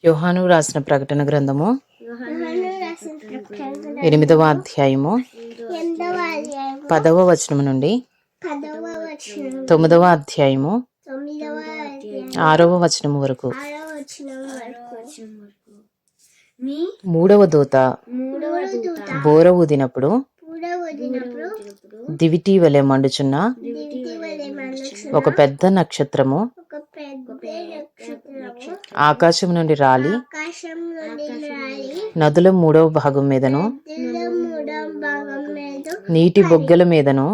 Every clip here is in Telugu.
యోహాను రాసిన ప్రకటన గ్రంథము 8వ అధ్యాయము 10వ వచనము నుండి 9వ అధ్యాయము 6వ వచనము వరకు. మూడవ దూత బోర ఊదినప్పుడు దివిటీ వలె మండుచున్న ఒక పెద్ద నక్షత్రము ఆకాశం నుండి రాలి నదుల 3వ భాగం మీదను నీటి బొగ్గల మీదను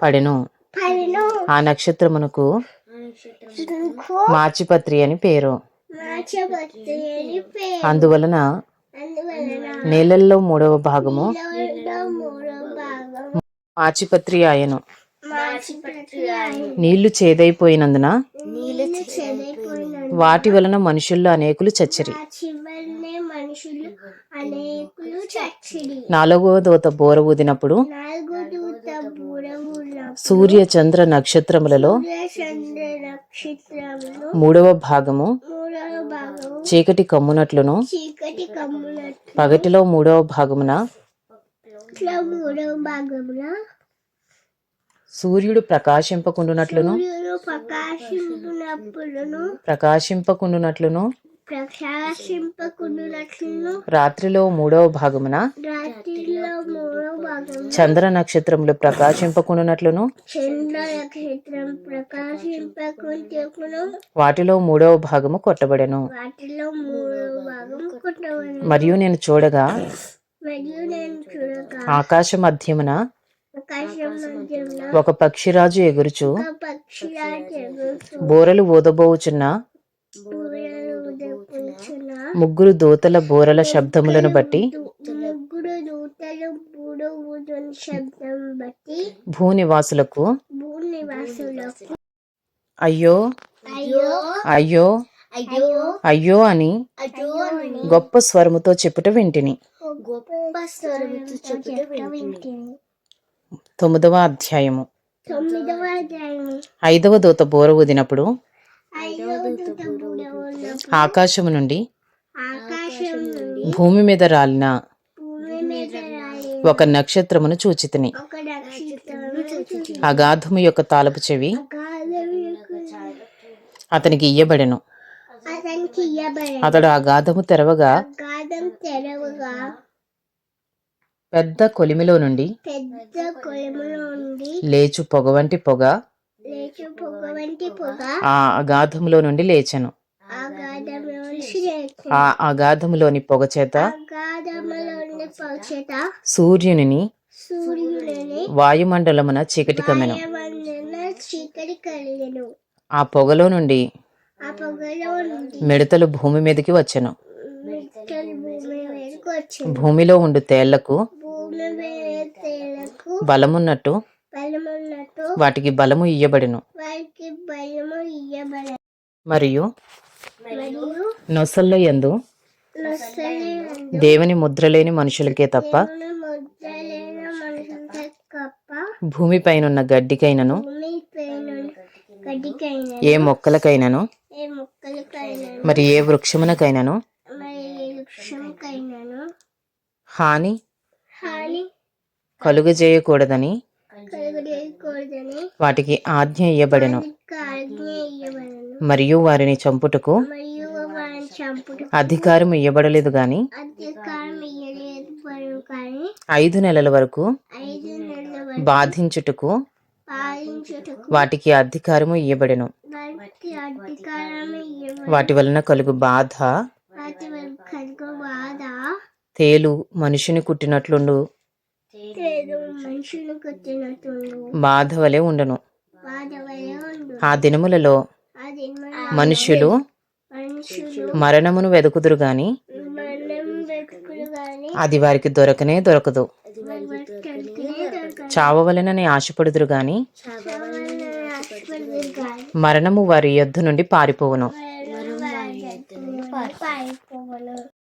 పడెను. ఆ నక్షత్రమునకు మాచిపత్రి అని పేరు. అందువలన నేలల్లో 3వ భాగము మాచిపత్రి ఆయను. నీళ్లు చేదైపోయినందున వాటి వలన మనుషుల్లో అనేకులు చచ్చిరి. 4వ దూత బోర ఊదినప్పుడు సూర్య చంద్ర నక్షత్రములలో 3వ భాగము చీకటి కమ్మునట్లును పగటిలో 3వ భాగమున సూర్యుడు ప్రకాశింపకుండునట్లును రాత్రిలో 3వ భాగమున చంద్ర నక్షత్రములు ప్రకాశింపకుండునట్లును వాటిలో 3వ భాగము కొట్టబడెను. మరియు నేను చూడగా ఆకాశ మధ్యమున ఒక పక్షిరాజు ఎగురుచు బోరలు ఊదబోచున్న 3 దూతల బోరల శబ్దములను బట్టి భూనివాసులకు అయ్యో అయ్యో అయ్యో అని గొప్ప స్వరముతో చెప్పుట వింటిని. 9వ అధ్యాయము 5వ దూత బోర ఊదినప్పుడు ఆకాశము నుండి భూమి మీద రాలిన ఒక నక్షత్రమును చూచితిని. అగాధము యొక్క తాళపు చెవి అతనికి ఇయ్యబడెను. అతడు అగాధము తెరవగా పెద్ద కొలిమిలో నుండి లేచు పొగ వంటి పొగ ఆ అగాధములో నుండి లేచెను. ఆ అగాధములోని పొగ చేత సూర్యుని వాయుమండలమున చీకటి కమ్మెను. ఆ పొగలో నుండి మిడతలు భూమి మీదకి వచ్చెను. భూమిలో ఉండు తేళ్లకు బలమున్నట్టు వాటికి బలము ఇయ్యబడెను. మరియు నొసళ్ళ యందు దేవుని ముద్ర లేని మనుషులకే తప్ప భూమిపైనున్న గడ్డికైనను ఏ మొక్కలకైనను మరి ఏ వృక్షమునకైనను హాని కలుగజేయకూడదని వాటికి ఆజ్ఞ ఇయ్యబడెను. మరియు వారిని చంపుటకు అధికారం ఇయ్యబడలేదు గాని 5 నెలల వరకు బాధించుటకు వాటికి అధికారము ఇయ్యబడెను. వాటి వలన కలుగు బాధ తేలు మనుషుని కుట్టినట్లుండు బాధ వలె ఉండను. ఆ దినములలో మనుషులు మరణమును వెదుకుదురు గాని అది వారికి దొరకనే దొరకదు. చావవలెనని ఆశపడుదురు గాని మరణము వారి యొద్ద నుండి పారిపోవును.